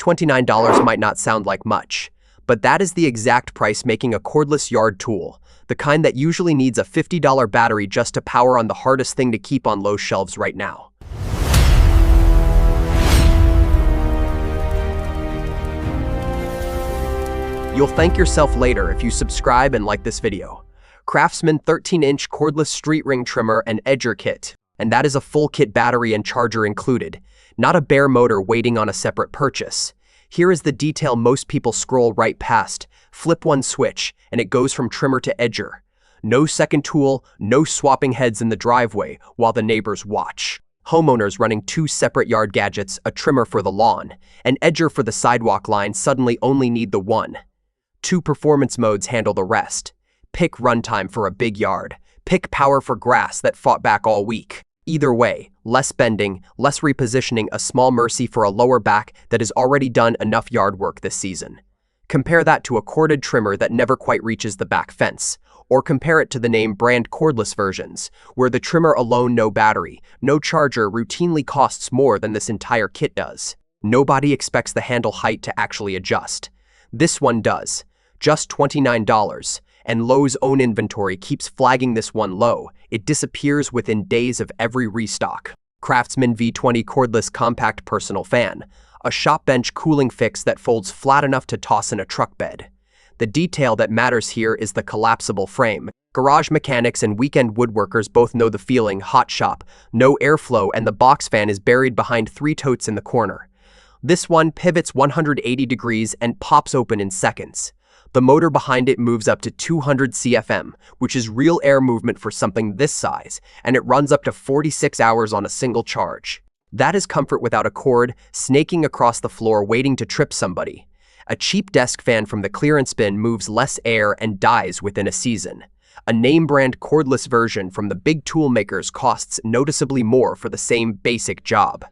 $29 might not sound like much, but that is the exact price making a cordless yard tool, the kind that usually needs a $50 battery just to power on the hardest thing to keep on Lowe's shelves right now. You'll thank yourself later if you subscribe and like this video. Craftsman 13-inch cordless street ring trimmer and edger kit. And that is a full kit battery and charger included, not a bare motor waiting on a separate purchase. Here is the detail most people scroll right past. Flip one switch, and it goes from trimmer to edger. No second tool, no swapping heads in the driveway while the neighbors watch. Homeowners running two separate yard gadgets, a trimmer for the lawn, an edger for the sidewalk line, suddenly only need the one. Two performance modes handle the rest. Pick runtime for a big yard. Pick power for grass that fought back all week. Either way, less bending, less repositioning, a small mercy for a lower back that has already done enough yard work this season. Compare that to a corded trimmer that never quite reaches the back fence. Or compare it to the name brand cordless versions, where the trimmer alone, no battery, no charger, routinely costs more than this entire kit does. Nobody expects the handle height to actually adjust. This one does. Just $29, and Lowe's own inventory keeps flagging this one low. It disappears within days of every restock. Craftsman V20 cordless compact personal fan, a shop bench cooling fix that folds flat enough to toss in a truck bed. The detail that matters here is the collapsible frame. Garage mechanics and weekend woodworkers both know the feeling. Hot shop, no airflow, and the box fan is buried behind three totes in the corner. This one pivots 180 degrees and pops open in seconds. The motor behind it moves up to 200 CFM, which is real air movement for something this size, and it runs up to 46 hours on a single charge. That is comfort without a cord, snaking across the floor waiting to trip somebody. A cheap desk fan from the clearance bin moves less air and dies within a season. A name-brand cordless version from the big tool makers costs noticeably more for the same basic job.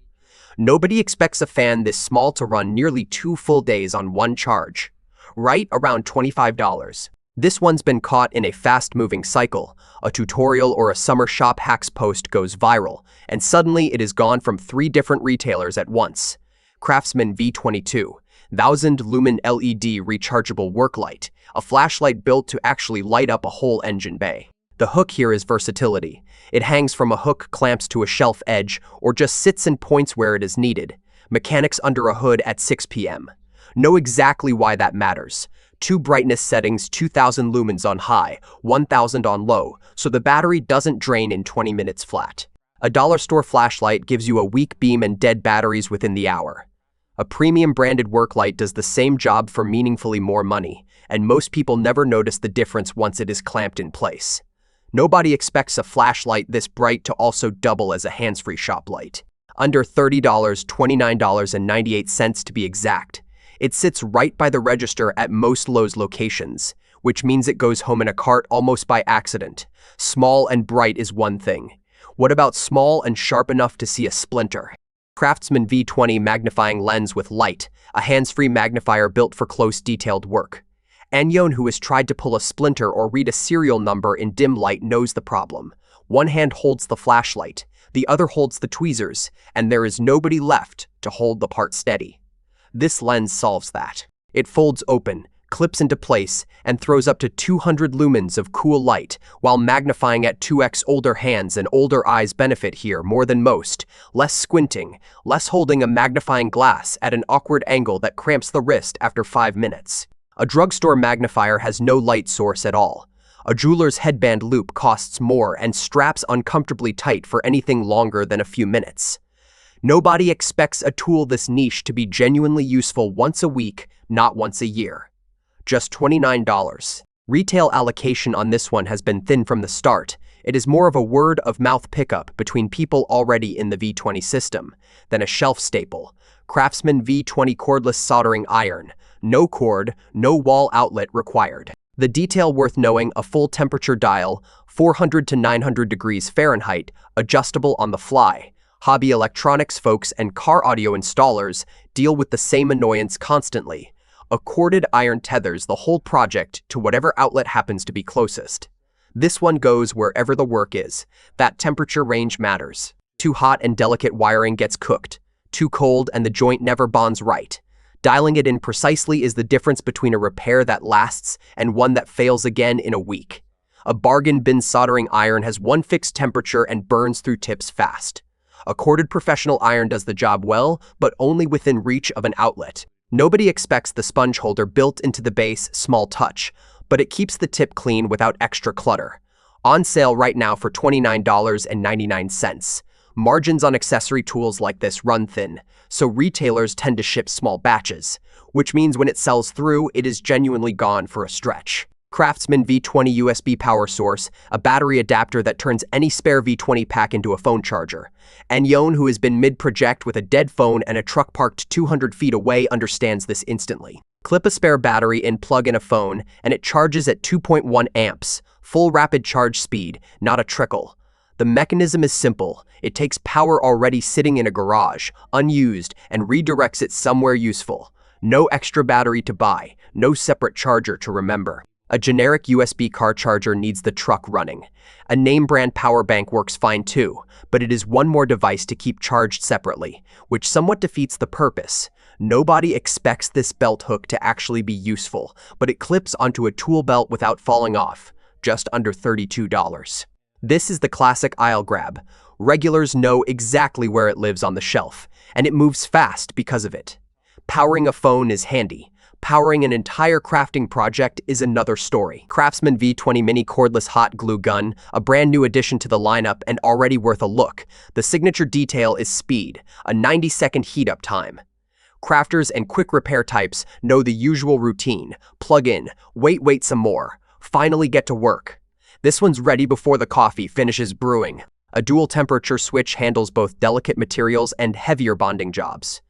Nobody expects a fan this small to run nearly 2 full days on one charge. Right around $25. This one's been caught in a fast-moving cycle. A tutorial or a summer shop hacks post goes viral, and suddenly it is gone from 3 different retailers at once. Craftsman V20, 1000-lumen LED rechargeable work light, a flashlight built to actually light up a whole engine bay. The hook here is versatility. It hangs from a hook, clamps to a shelf edge, or just sits and points where it is needed. Mechanics under a hood at 6 p.m. Know exactly why that matters. 2 brightness settings, 2000 lumens on high, 1000 on low, so the battery doesn't drain in 20 minutes flat. A dollar store flashlight gives you a weak beam and dead batteries within the hour. A premium branded work light does the same job for meaningfully more money, and most people never notice the difference once it is clamped in place. Nobody expects a flashlight this bright to also double as a hands-free shop light. Under $30, $29.98 to be exact. It sits right by the register at most Lowe's locations, which means it goes home in a cart almost by accident. Small and bright is one thing. What about small and sharp enough to see a splinter? Craftsman V20 Magnifying Lens with light, a hands-free magnifier built for close detailed work. Anyone who has tried to pull a splinter or read a serial number in dim light knows the problem. One hand holds the flashlight, the other holds the tweezers, and there is nobody left to hold the part steady. This lens solves that. It folds open, clips into place, and throws up to 200 lumens of cool light, while magnifying at 2x. Older hands and older eyes benefit here more than most. Less squinting, less holding a magnifying glass at an awkward angle that cramps the wrist after 5 minutes. A drugstore magnifier has no light source at all. A jeweler's headband loop costs more and straps uncomfortably tight for anything longer than a few minutes. Nobody expects a tool this niche to be genuinely useful once a week, not once a year. Just $29. Retail allocation on this one has been thin from the start. It is more of a word-of-mouth pickup between people already in the V20 system than a shelf staple. Craftsman V20 cordless soldering iron. No cord, no wall outlet required. The detail worth knowing: a full temperature dial, 400 to 900 degrees Fahrenheit, adjustable on the fly. Hobby electronics folks and car audio installers deal with the same annoyance constantly. A corded iron tethers the whole project to whatever outlet happens to be closest. This one goes wherever the work is. That temperature range matters. Too hot and delicate wiring gets cooked. Too cold and the joint never bonds right. Dialing it in precisely is the difference between a repair that lasts and one that fails again in a week. A bargain bin soldering iron has one fixed temperature and burns through tips fast. A corded professional iron does the job well, but only within reach of an outlet. Nobody expects the sponge holder built into the base small touch, but it keeps the tip clean without extra clutter. On sale right now for $29.99. Margins on accessory tools like this run thin, so retailers tend to ship small batches, which means when it sells through, it is genuinely gone for a stretch. Craftsman V20 USB power source, a battery adapter that turns any spare V20 pack into a phone charger. And Yon, who has been mid-project with a dead phone and a truck parked 200 feet away, understands this instantly. Clip a spare battery in, plug in a phone, and it charges at 2.1 amps, full rapid charge speed, not a trickle. The mechanism is simple. It takes power already sitting in a garage, unused, and redirects it somewhere useful. No extra battery to buy, no separate charger to remember. A generic USB car charger needs the truck running. A name brand power bank works fine too, but it is one more device to keep charged separately, which somewhat defeats the purpose. Nobody expects this belt hook to actually be useful, but it clips onto a tool belt without falling off, just under $32. This is the classic aisle grab. Regulars know exactly where it lives on the shelf, and it moves fast because of it. Powering a phone is handy. Powering an entire crafting project is another story. Craftsman V20 Mini Cordless Hot Glue Gun, a brand new addition to the lineup and already worth a look. The signature detail is speed, a 90-second heat-up time. Crafters and quick repair types know the usual routine. Plug in, wait some more. Finally get to work. This one's ready before the coffee finishes brewing. A dual temperature switch handles both delicate materials and heavier bonding jobs.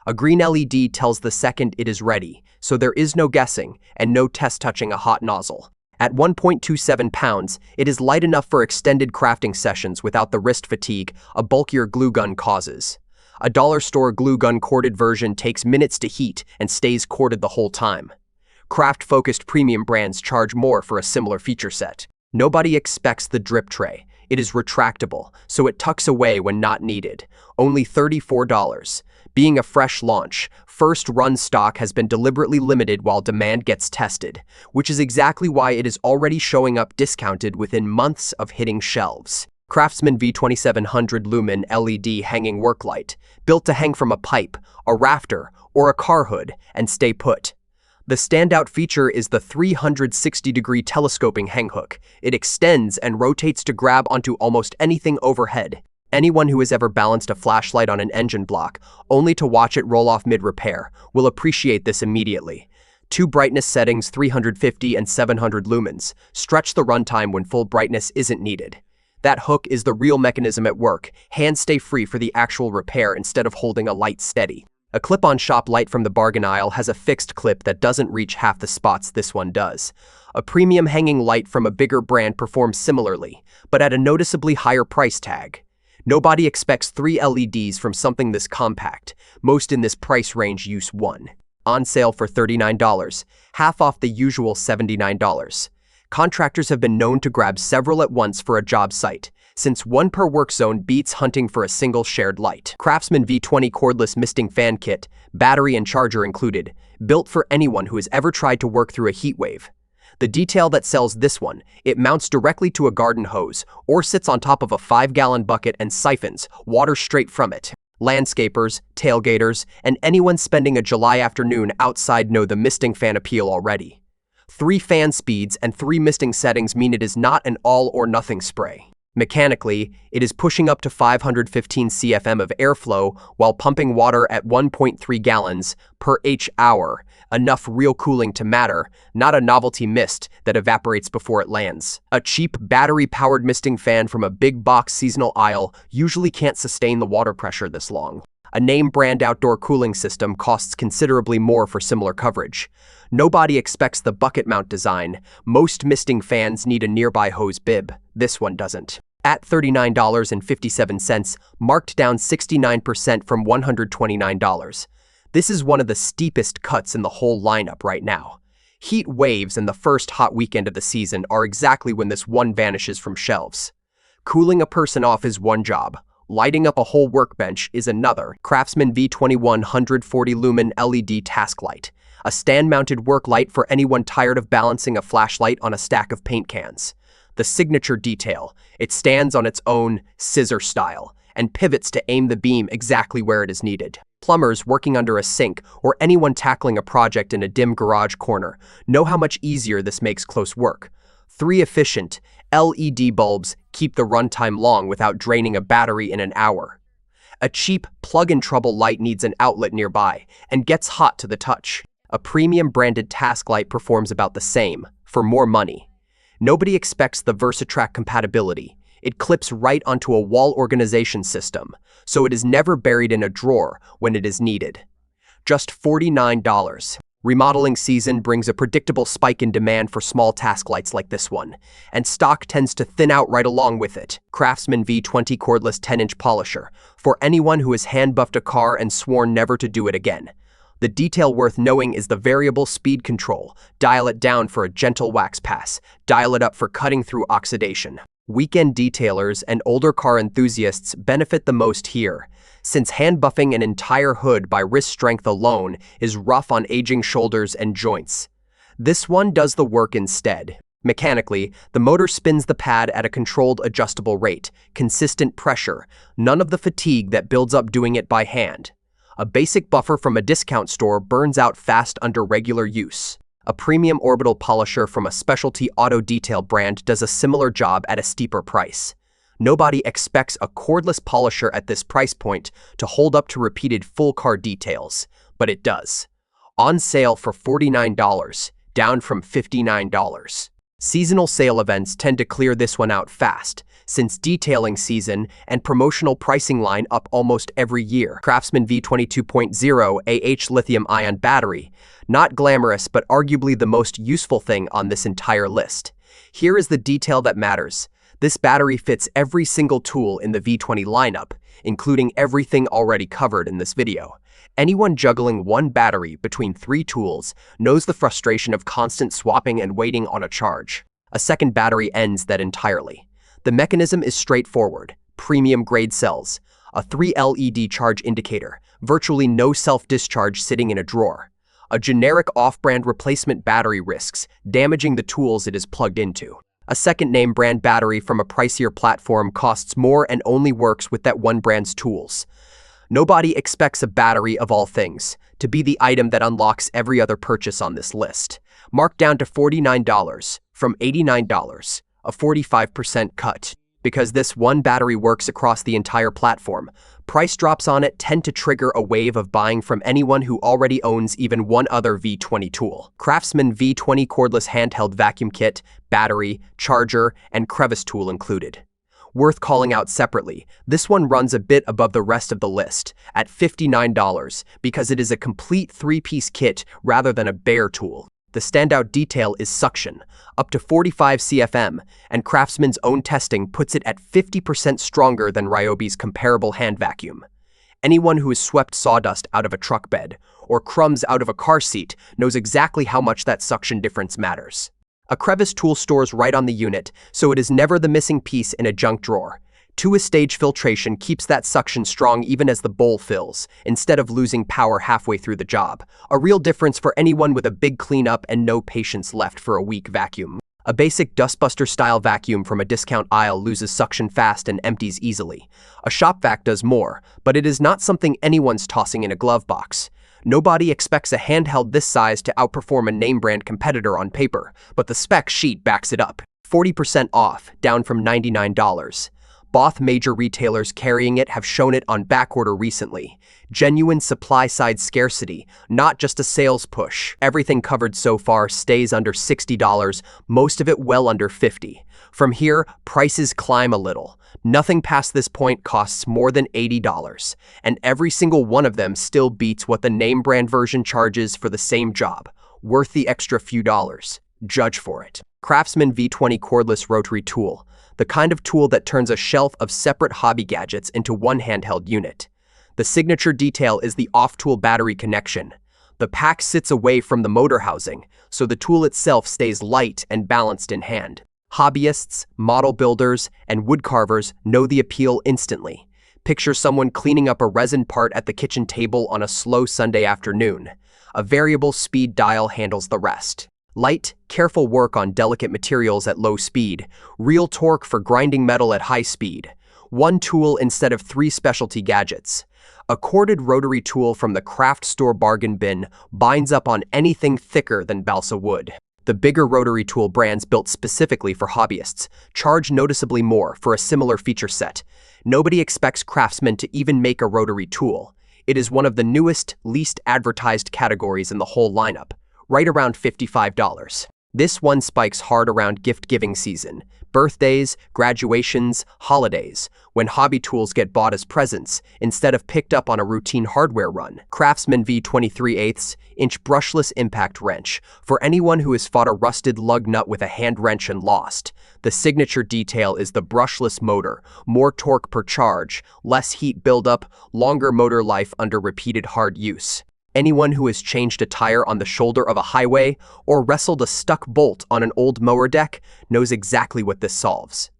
A green LED tells the second it is ready, so there is no guessing and no test touching a hot nozzle. At 1.27 pounds, it is light enough for extended crafting sessions without the wrist fatigue a bulkier glue gun causes. A dollar store glue gun corded version takes minutes to heat and stays corded the whole time. Craft-focused premium brands charge more for a similar feature set. Nobody expects the drip tray. It is retractable, so it tucks away when not needed. Only $34. Being a fresh launch, first run stock has been deliberately limited while demand gets tested, which is exactly why it is already showing up discounted within months of hitting shelves. Craftsman V2700 lumen LED hanging work light, built to hang from a pipe, a rafter, or a car hood and stay put. The standout feature is the 360-degree telescoping hang hook. It extends and rotates to grab onto almost anything overhead. Anyone who has ever balanced a flashlight on an engine block, only to watch it roll off mid-repair, will appreciate this immediately. Two brightness settings, 350 and 700 lumens, stretch the runtime when full brightness isn't needed. That hook is the real mechanism at work. Hands stay free for the actual repair instead of holding a light steady. A clip-on shop light from the bargain aisle has a fixed clip that doesn't reach half the spots this one does. A premium hanging light from a bigger brand performs similarly, but at a noticeably higher price tag. Nobody expects 3 LEDs from something this compact. Most in this price range use one. On sale for $39, half off the usual $79. Contractors have been known to grab several at once for a job site, since one per work zone beats hunting for a single shared light. Craftsman V20 Cordless Misting Fan Kit, battery and charger included, built for anyone who has ever tried to work through a heat wave. The detail that sells this one, it mounts directly to a garden hose or sits on top of a 5-gallon bucket and siphons water straight from it. Landscapers, tailgaters, and anyone spending a July afternoon outside know the misting fan appeal already. 3 fan speeds and 3 misting settings mean it is not an all-or-nothing spray. Mechanically, it is pushing up to 515 CFM of airflow while pumping water at 1.3 gallons per hour, enough real cooling to matter, not a novelty mist that evaporates before it lands. A cheap battery-powered misting fan from a big box seasonal aisle usually can't sustain the water pressure this long. A name brand outdoor cooling system costs considerably more for similar coverage. Nobody expects the bucket mount design. Most misting fans need a nearby hose bib. This one doesn't. At $39.57, marked down 69% from $129. This is one of the steepest cuts in the whole lineup right now. Heat waves and the first hot weekend of the season are exactly when this one vanishes from shelves. Cooling a person off is one job. Lighting up a whole workbench is another. Craftsman V20 140 lumen LED task light. A stand-mounted work light for anyone tired of balancing a flashlight on a stack of paint cans. The signature detail. It stands on its own scissor style and pivots to aim the beam exactly where it is needed. Plumbers working under a sink or anyone tackling a project in a dim garage corner know how much easier this makes close work. 3 efficient LED bulbs keep the runtime long without draining a battery in an hour. A cheap plug-and-trouble light needs an outlet nearby and gets hot to the touch. A premium branded task light performs about the same, for more money. Nobody expects the Versatrack compatibility. It clips right onto a wall organization system, so it is never buried in a drawer when it is needed. Just $49. Remodeling season brings a predictable spike in demand for small task lights like this one, and stock tends to thin out right along with it. Craftsman V20 cordless 10-inch polisher, for anyone who has hand-buffed a car and sworn never to do it again. The detail worth knowing is the variable speed control. Dial it down for a gentle wax pass. Dial it up for cutting through oxidation. Weekend detailers and older car enthusiasts benefit the most here, since hand-buffing an entire hood by wrist strength alone is rough on aging shoulders and joints. This one does the work instead. Mechanically, the motor spins the pad at a controlled adjustable rate, consistent pressure, none of the fatigue that builds up doing it by hand. A basic buffer from a discount store burns out fast under regular use. A premium orbital polisher from a specialty auto detail brand does a similar job at a steeper price. Nobody expects a cordless polisher at this price point to hold up to repeated full car details, but it does. On sale for $49, down from $59. Seasonal sale events tend to clear this one out fast, since detailing season and promotional pricing line up almost every year. Craftsman V20 2.0 AH lithium-ion battery. Not glamorous, but arguably the most useful thing on this entire list. Here is the detail that matters. This battery fits every single tool in the V20 lineup, including everything already covered in this video. Anyone juggling one battery between 3 tools knows the frustration of constant swapping and waiting on a charge. A second battery ends that entirely. The mechanism is straightforward. Premium grade cells, a 3 LED charge indicator, virtually no self-discharge sitting in a drawer. A generic off-brand replacement battery risks damaging the tools it is plugged into. A second name brand battery from a pricier platform costs more and only works with that one brand's tools. Nobody expects a battery of all things to be the item that unlocks every other purchase on this list. Marked down to $49 from $89, a 45% cut. Because this one battery works across the entire platform, price drops on it tend to trigger a wave of buying from anyone who already owns even one other V20 tool. Craftsman V20 cordless handheld vacuum kit, battery, charger, and crevice tool included. Worth calling out separately, this one runs a bit above the rest of the list, at $59, because it is a complete 3-piece kit rather than a bare tool. The standout detail is suction, up to 45 CFM, and Craftsman's own testing puts it at 50% stronger than Ryobi's comparable hand vacuum. Anyone who has swept sawdust out of a truck bed or crumbs out of a car seat knows exactly how much that suction difference matters. A crevice tool stores right on the unit, so it is never the missing piece in a junk drawer. 2-stage filtration keeps that suction strong even as the bowl fills, instead of losing power halfway through the job. A real difference for anyone with a big cleanup and no patience left for a weak vacuum. A basic dustbuster-style vacuum from a discount aisle loses suction fast and empties easily. A shop vac does more, but it is not something anyone's tossing in a glove box. Nobody expects a handheld this size to outperform a name-brand competitor on paper, but the spec sheet backs it up. 40% off, down from $99. Both major retailers carrying it have shown it on backorder recently. Genuine supply-side scarcity, not just a sales push. Everything covered so far stays under $60, most of it well under $50. From here, prices climb a little. Nothing past this point costs more than $80, and every single one of them still beats what the name brand version charges for the same job. Worth the extra few dollars. Judge for it. Craftsman V20 cordless rotary tool, the kind of tool that turns a shelf of separate hobby gadgets into one handheld unit. The signature detail is the off-tool battery connection. The pack sits away from the motor housing, so the tool itself stays light and balanced in hand. Hobbyists, model builders, and woodcarvers know the appeal instantly. Picture someone cleaning up a resin part at the kitchen table on a slow Sunday afternoon. A variable speed dial handles the rest. Light, careful work on delicate materials at low speed. Real torque for grinding metal at high speed. One tool instead of 3 specialty gadgets. A corded rotary tool from the craft store bargain bin binds up on anything thicker than balsa wood. The bigger rotary tool brands built specifically for hobbyists charge noticeably more for a similar feature set. Nobody expects Craftsman to even make a rotary tool. It is one of the newest, least advertised categories in the whole lineup, right around $55. This one spikes hard around gift-giving season, birthdays, graduations, holidays, when hobby tools get bought as presents instead of picked up on a routine hardware run. Craftsman V20 3/8-inch brushless impact wrench for anyone who has fought a rusted lug nut with a hand wrench and lost. The signature detail is the brushless motor, more torque per charge, less heat buildup, longer motor life under repeated hard use. Anyone who has changed a tire on the shoulder of a highway or wrestled a stuck bolt on an old mower deck knows exactly what this solves.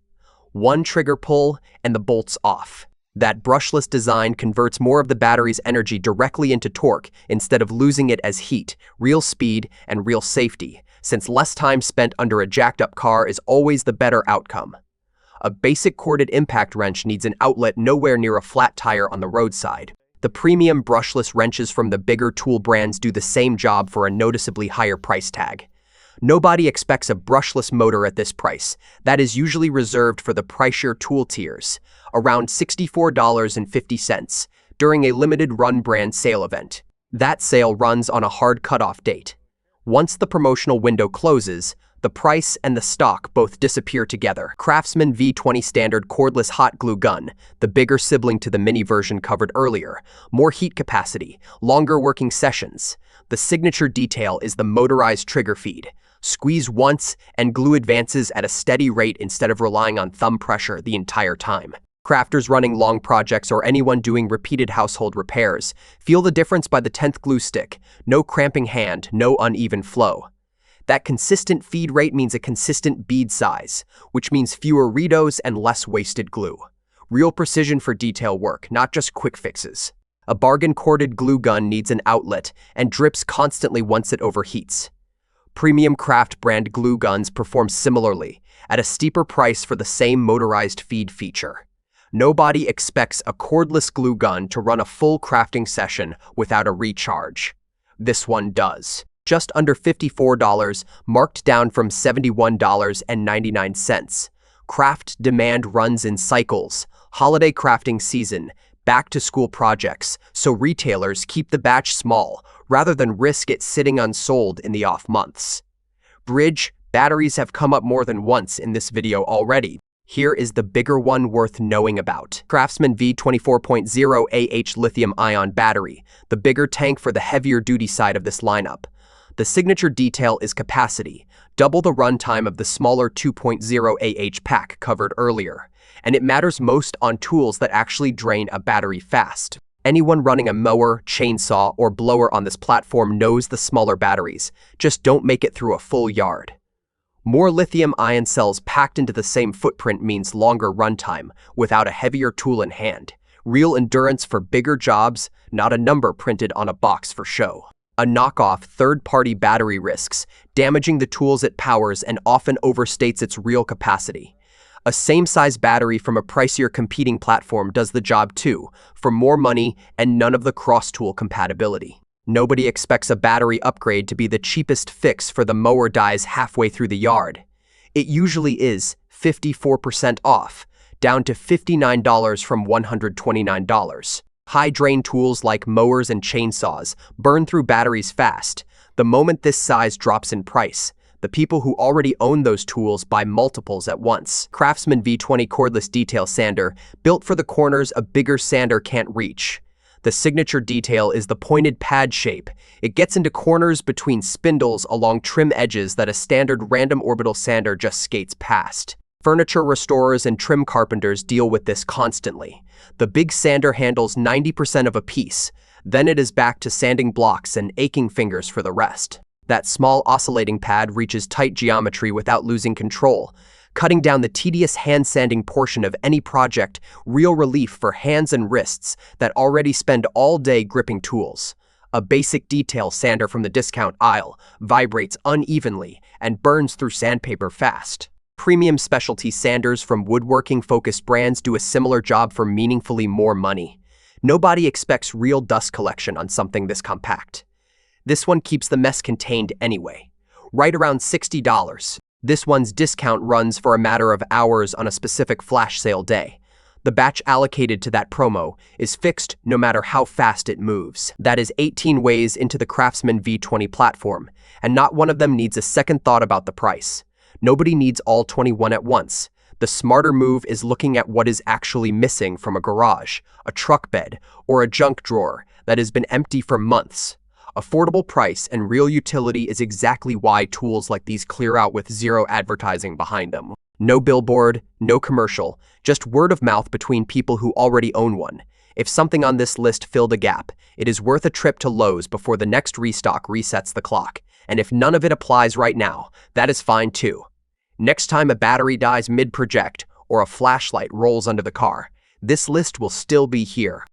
One trigger pull and the bolt's off. That brushless design converts more of the battery's energy directly into torque instead of losing it as heat, real speed, and real safety, since less time spent under a jacked-up car is always the better outcome. A basic corded impact wrench needs an outlet nowhere near a flat tire on the roadside. The premium brushless wrenches from the bigger tool brands do the same job for a noticeably higher price tag. Nobody expects a brushless motor at this price. That is usually reserved for the pricier tool tiers, around $64.50, during a limited run brand sale event. That sale runs on a hard cutoff date. Once the promotional window closes, the price and the stock both disappear together. Craftsman V20 standard cordless hot glue gun, the bigger sibling to the mini version covered earlier, more heat capacity, longer working sessions. The signature detail is the motorized trigger feed. Squeeze once and glue advances at a steady rate instead of relying on thumb pressure the entire time. Crafters running long projects or anyone doing repeated household repairs feel the difference by the 10th glue stick. No cramping hand, no uneven flow. That consistent feed rate means a consistent bead size, which means fewer redos and less wasted glue. Real precision for detail work, not just quick fixes. A bargain corded glue gun needs an outlet and drips constantly once it overheats. Premium craft brand glue guns perform similarly, at a steeper price for the same motorized feed feature. Nobody expects a cordless glue gun to run a full crafting session without a recharge. This one does. Just under $54, marked down from $71.99. Craft demand runs in cycles, holiday crafting season, back-to-school projects, so retailers keep the batch small rather than risk it sitting unsold in the off months. Bridge batteries have come up more than once in this video already. Here is the bigger one worth knowing about. Craftsman V24.0 lithium-ion battery, the bigger tank for the heavier duty side of this lineup. The signature detail is capacity, double the runtime of the smaller 2.0 pack covered earlier, and it matters most on tools that actually drain a battery fast. Anyone running a mower, chainsaw, or blower on this platform knows the smaller batteries just don't make it through a full yard. More lithium-ion cells packed into the same footprint means longer runtime without a heavier tool in hand. Real endurance for bigger jobs, not a number printed on a box for show. A knockoff third-party battery risks damaging the tools it powers and often overstates its real capacity. A same-size battery from a pricier competing platform does the job too, for more money and none of the cross-tool compatibility. Nobody expects a battery upgrade to be the cheapest fix for the mower dies halfway through the yard. It usually is 54% off, down to $59 from $129. High-drain tools like mowers and chainsaws burn through batteries fast. The moment this size drops in price, the people who already own those tools buy multiples at once. Craftsman V20 cordless detail sander, built for the corners a bigger sander can't reach. The signature detail is the pointed pad shape. It gets into corners between spindles along trim edges that a standard random orbital sander just skates past. Furniture restorers and trim carpenters deal with this constantly. The big sander handles 90% of a piece, then it is back to sanding blocks and aching fingers for the rest. That small oscillating pad reaches tight geometry without losing control, cutting down the tedious hand sanding portion of any project, real relief for hands and wrists that already spend all day gripping tools. A basic detail sander from the discount aisle vibrates unevenly and burns through sandpaper fast. Premium specialty sanders from woodworking-focused brands do a similar job for meaningfully more money. Nobody expects real dust collection on something this compact. This one keeps the mess contained anyway. Right around $60. This one's discount runs for a matter of hours on a specific flash sale day. The batch allocated to that promo is fixed no matter how fast it moves. That is 18 ways into the Craftsman V20 platform, and not one of them needs a second thought about the price. Nobody needs all 21 at once. The smarter move is looking at what is actually missing from a garage, a truck bed, or a junk drawer that has been empty for months. Affordable price and real utility is exactly why tools like these clear out with zero advertising behind them. No billboard, no commercial, just word of mouth between people who already own one. If something on this list filled a gap, it is worth a trip to Lowe's before the next restock resets the clock. And if none of it applies right now, that is fine too. Next time a battery dies mid-project or a flashlight rolls under the car, this list will still be here.